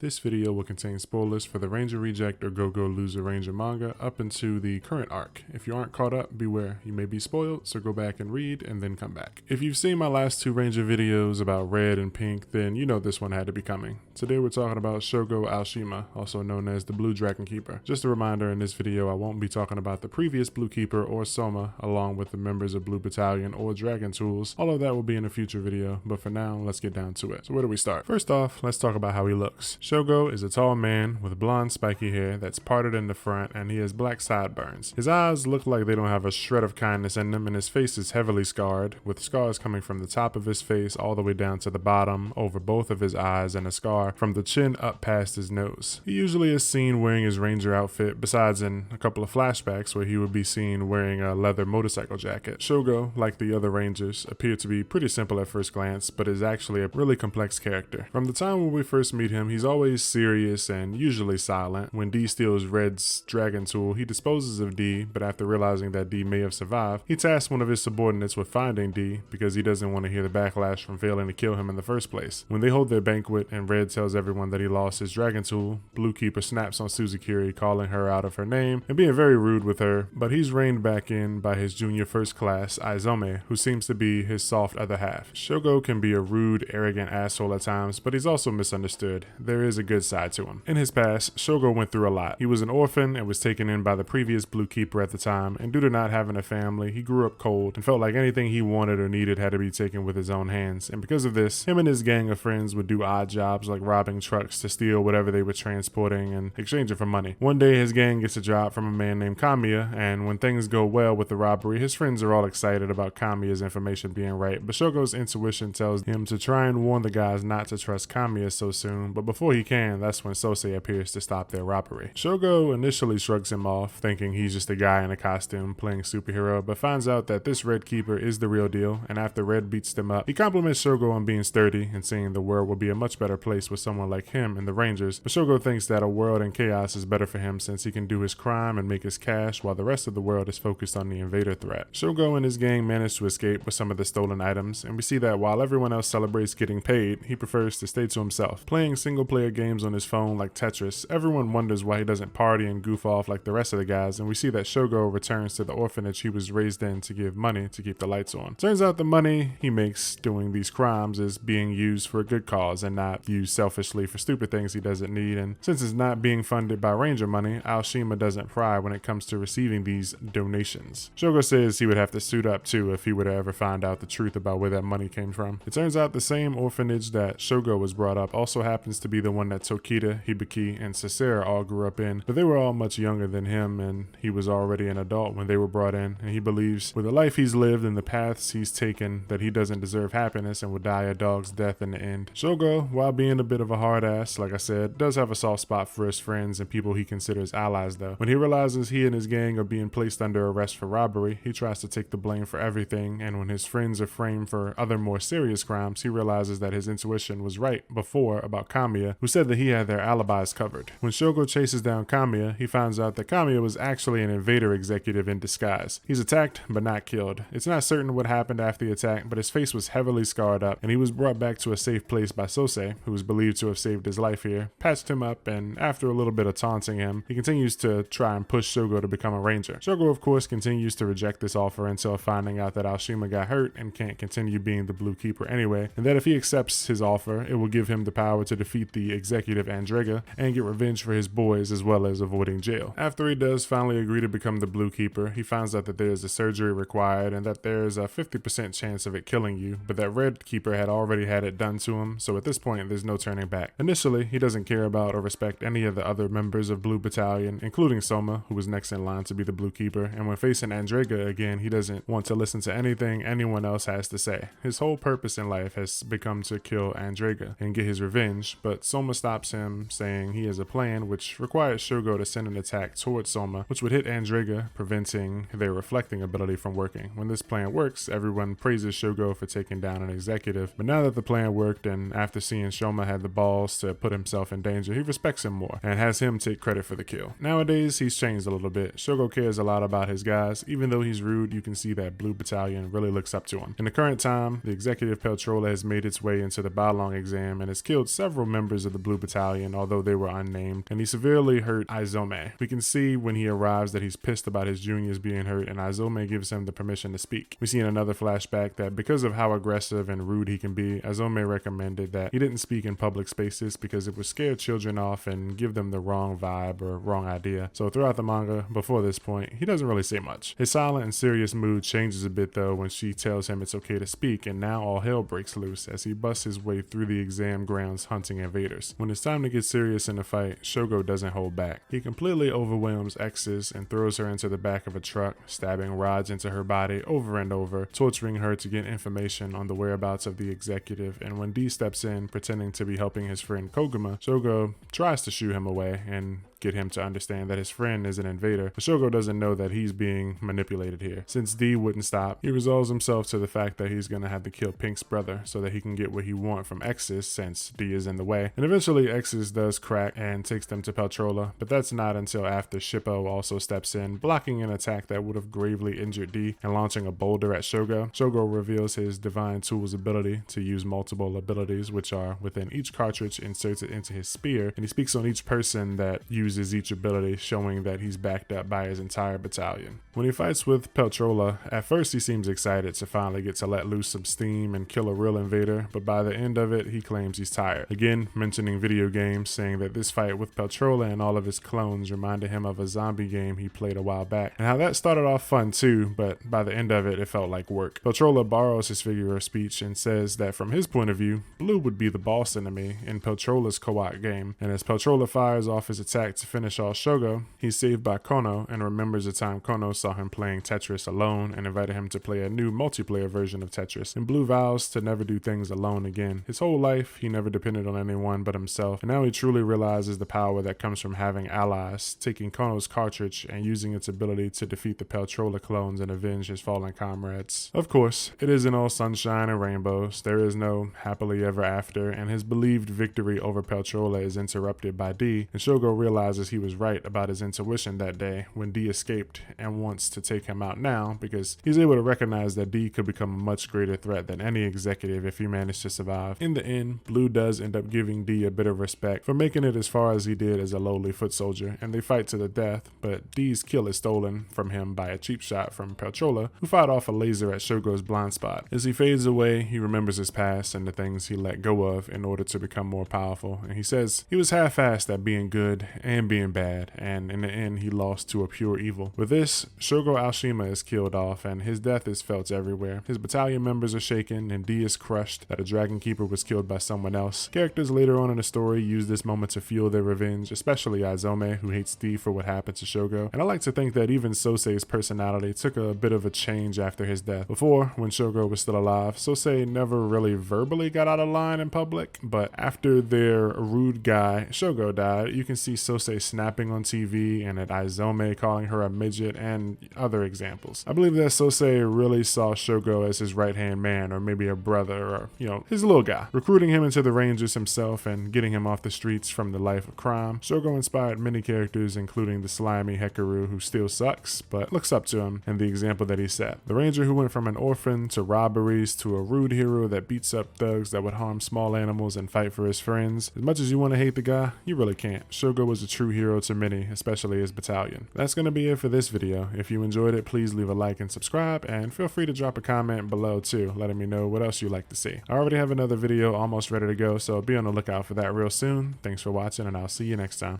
This video will contain spoilers for the Ranger Reject or Go-Go Loser Ranger manga up into the current arc. If you aren't caught up, beware, you may be spoiled, so go back and read and then come back. If you've seen my last two Ranger videos about Red and Pink, then you know this one had to be coming. Today we're talking about Shogo Aoshima, also known as the Blue Dragon Keeper. Just a reminder, in this video I won't be talking about the previous Blue Keeper or Soma, along with the members of Blue Battalion or Dragon Tools. All of that will be in a future video, but for now, let's get down to it. So where do we start? First off, let's talk about how he looks. Shogo is a tall man with blonde spiky hair that's parted in the front, and he has black sideburns. His eyes look like they don't have a shred of kindness in them, and his face is heavily scarred, with scars coming from the top of his face all the way down to the bottom, over both of his eyes, and a scar from the chin up past his nose. He usually is seen wearing his ranger outfit, besides in a couple of flashbacks where he would be seen wearing a leather motorcycle jacket. Shogo, like the other rangers, appear to be pretty simple at first glance, but is actually a really complex character. From the time when we first meet him, he's always serious and usually silent. When D steals Red's dragon tool, he disposes of D, but after realizing that D may have survived, he tasks one of his subordinates with finding D because he doesn't want to hear the backlash from failing to kill him in the first place. When they hold their banquet and Red tells everyone that he lost his dragon tool, Blue Keeper snaps on Suzukiri, calling her out of her name and being very rude with her, but he's reined back in by his junior first class, Aizome, who seems to be his soft other half. Shogo can be a rude, arrogant asshole at times, but he's also misunderstood. There is a good side to him. In his past, Shogo went through a lot. He was an orphan and was taken in by the previous Blue Keeper at the time, and due to not having a family, he grew up cold and felt like anything he wanted or needed had to be taken with his own hands. And because of this, him and his gang of friends would do odd jobs like robbing trucks to steal whatever they were transporting and exchange it for money. One day his gang gets a job from a man named Kamiya, and when things go well with the robbery, his friends are all excited about Kamiya's information being right, but Shogo's intuition tells him to try and warn the guys not to trust Kamiya so soon, but before he can, that's when Sosei appears to stop their robbery. Shogo initially shrugs him off, thinking he's just a guy in a costume playing superhero, but finds out that this Red Keeper is the real deal, and after Red beats them up, he compliments Shogo on being sturdy and saying the world will be a much better place with someone like him in the Rangers, but Shogo thinks that a world in chaos is better for him since he can do his crime and make his cash while the rest of the world is focused on the invader threat. Shogo and his gang manage to escape with some of the stolen items, and we see that while everyone else celebrates getting paid, he prefers to stay to himself, playing single-player games on his phone like Tetris. Everyone wonders why he doesn't party and goof off like the rest of the guys, and we see that Shogo returns to the orphanage he was raised in to give money to keep the lights on. Turns out the money he makes doing these crimes is being used for a good cause and not used selfishly for stupid things he doesn't need, and since it's not being funded by Ranger money, Aoshima doesn't pry when it comes to receiving these donations. Shogo says he would have to suit up too if he were to ever find out the truth about where that money came from. It turns out the same orphanage that Shogo was brought up also happens to be the one that Tokita, Hibiki, and Sasera all grew up in, but they were all much younger than him, and he was already an adult when they were brought in, and he believes with the life he's lived and the paths he's taken that he doesn't deserve happiness and will die a dog's death in the end. Shogo, while being a bit of a hard ass, like I said, does have a soft spot for his friends and people he considers allies though. When he realizes he and his gang are being placed under arrest for robbery, he tries to take the blame for everything, and when his friends are framed for other more serious crimes, he realizes that his intuition was right before about Kamiya, who said that he had their alibis covered. When Shogo chases down Kamiya, he finds out that Kamiya was actually an invader executive in disguise. He's attacked, but not killed. It's not certain what happened after the attack, but his face was heavily scarred up, and he was brought back to a safe place by Sosei, who was believed to have saved his life here, patched him up, and after a little bit of taunting him, he continues to try and push Shogo to become a ranger. Shogo, of course, continues to reject this offer until finding out that Aoshima got hurt and can't continue being the Blue Keeper anyway, and that if he accepts his offer, it will give him the power to defeat the executive Andrega and get revenge for his boys as well as avoiding jail. After he does finally agree to become the Blue Keeper, he finds out that there is a surgery required and that there is a 50% chance of it killing you, but that Red Keeper had already had it done to him, so at this point there's no turning back. Initially, he doesn't care about or respect any of the other members of Blue Battalion, including Soma, who was next in line to be the Blue Keeper, and when facing Andrega again, he doesn't want to listen to anything anyone else has to say. His whole purpose in life has become to kill Andrega and get his revenge, but Soma stops him, saying he has a plan which requires Shogo to send an attack towards Soma, which would hit Andrega, preventing their reflecting ability from working. When this plan works, everyone praises Shogo for taking down an executive, but now that the plan worked and after seeing Shoma had the balls to put himself in danger, he respects him more and has him take credit for the kill. Nowadays, he's changed a little bit. Shogo cares a lot about his guys. Even though he's rude, you can see that Blue Battalion really looks up to him. In the current time, the executive Peltrola has made its way into the Balong exam and has killed several members of of the Blue Battalion, although they were unnamed, and he severely hurt Izome. We can see when he arrives that he's pissed about his juniors being hurt, and Izome gives him the permission to speak. We see in another flashback that because of how aggressive and rude he can be, Izome recommended that he didn't speak in public spaces because it would scare children off and give them the wrong vibe or wrong idea. So throughout the manga, before this point, he doesn't really say much. His silent and serious mood changes a bit though when she tells him it's okay to speak, and now all hell breaks loose as he busts his way through the exam grounds hunting invaders. When it's time to get serious in the fight, Shogo doesn't hold back. He completely overwhelms X's and throws her into the back of a truck, stabbing rods into her body over and over, torturing her to get information on the whereabouts of the executive. And when D steps in, pretending to be helping his friend Koguma, Shogo tries to shoo him away and get him to understand that his friend is an invader, but Shogo doesn't know that he's being manipulated here. Since D wouldn't stop, he resolves himself to the fact that he's gonna have to kill Pink's brother so that he can get what he wants from X's since D is in the way. And eventually X's does crack and takes them to Peltrola, but that's not until after Shippo also steps in, blocking an attack that would have gravely injured D and launching a boulder at Shogo. Shogo reveals his Divine Tool's ability to use multiple abilities, which are within each cartridge inserted into his spear, and he speaks on each person that uses each ability, showing that he's backed up by his entire battalion. When he fights with Peltrola, at first he seems excited to finally get to let loose some steam and kill a real invader, but by the end of it, he claims he's tired. Again, mentioning video games, saying that this fight with Peltrola and all of his clones reminded him of a zombie game he played a while back, and how that started off fun too, but by the end of it, it felt like work. Peltrola borrows his figure of speech and says that from his point of view, Blue would be the boss enemy in Peltrola's co-op game, and as Peltrola fires off his attack to finish off Shogo, he's saved by Kono and remembers the time Kono saw him playing Tetris alone and invited him to play a new multiplayer version of Tetris. And Blue vows to never do things alone again. His whole life, he never depended on anyone but himself, and now he truly realizes the power that comes from having allies, taking Kono's cartridge and using its ability to defeat the Peltrola clones and avenge his fallen comrades. Of course, it isn't all sunshine and rainbows. There is no happily ever after, and his believed victory over Peltrola is interrupted by D, and Shogo realizes he was right about his intuition that day when D escaped and wants to take him out now because he's able to recognize that D could become a much greater threat than any executive if he managed to survive. In the end, Blue does end up giving D a bit of respect for making it as far as he did as a lowly foot soldier, and they fight to the death, but D's kill is stolen from him by a cheap shot from Peltrola, who fired off a laser at Shogo's blind spot. As he fades away, he remembers his past and the things he let go of in order to become more powerful, and he says he was half-assed at being good and being bad, and in the end he lost to a pure evil. With this, Shogo Aoshima is killed off and his death is felt everywhere. His battalion members are shaken and D is crushed that a dragon keeper was killed by someone else. Characters later on in the story use this moment to fuel their revenge, especially Izome, who hates D for what happened to Shogo, and I like to think that even Sosei's personality took a bit of a change after his death. Before, when Shogo was still alive, Sosei never really verbally got out of line in public, but after their rude guy Shogo died, you can see Sosei snapping on TV and at Izome calling her a midget and other examples. I believe that Sosei really saw Shogo as his right-hand man, or maybe a brother, or, his little guy. Recruiting him into the Rangers himself and getting him off the streets from the life of crime, Shogo inspired many characters, including the slimy Hikaru, who still sucks, but looks up to him, and the example that he set. The Ranger who went from an orphan to robberies to a rude hero that beats up thugs that would harm small animals and fight for his friends. As much as you want to hate the guy, you really can't. Shogo was a true hero to many, especially his battalion. That's going to be it for this video. If you enjoyed it, please leave a like and subscribe, and feel free to drop a comment below too, letting me know what else you'd like to see. I already have another video almost ready to go, so be on the lookout for that real soon. Thanks for watching, and I'll see you next time.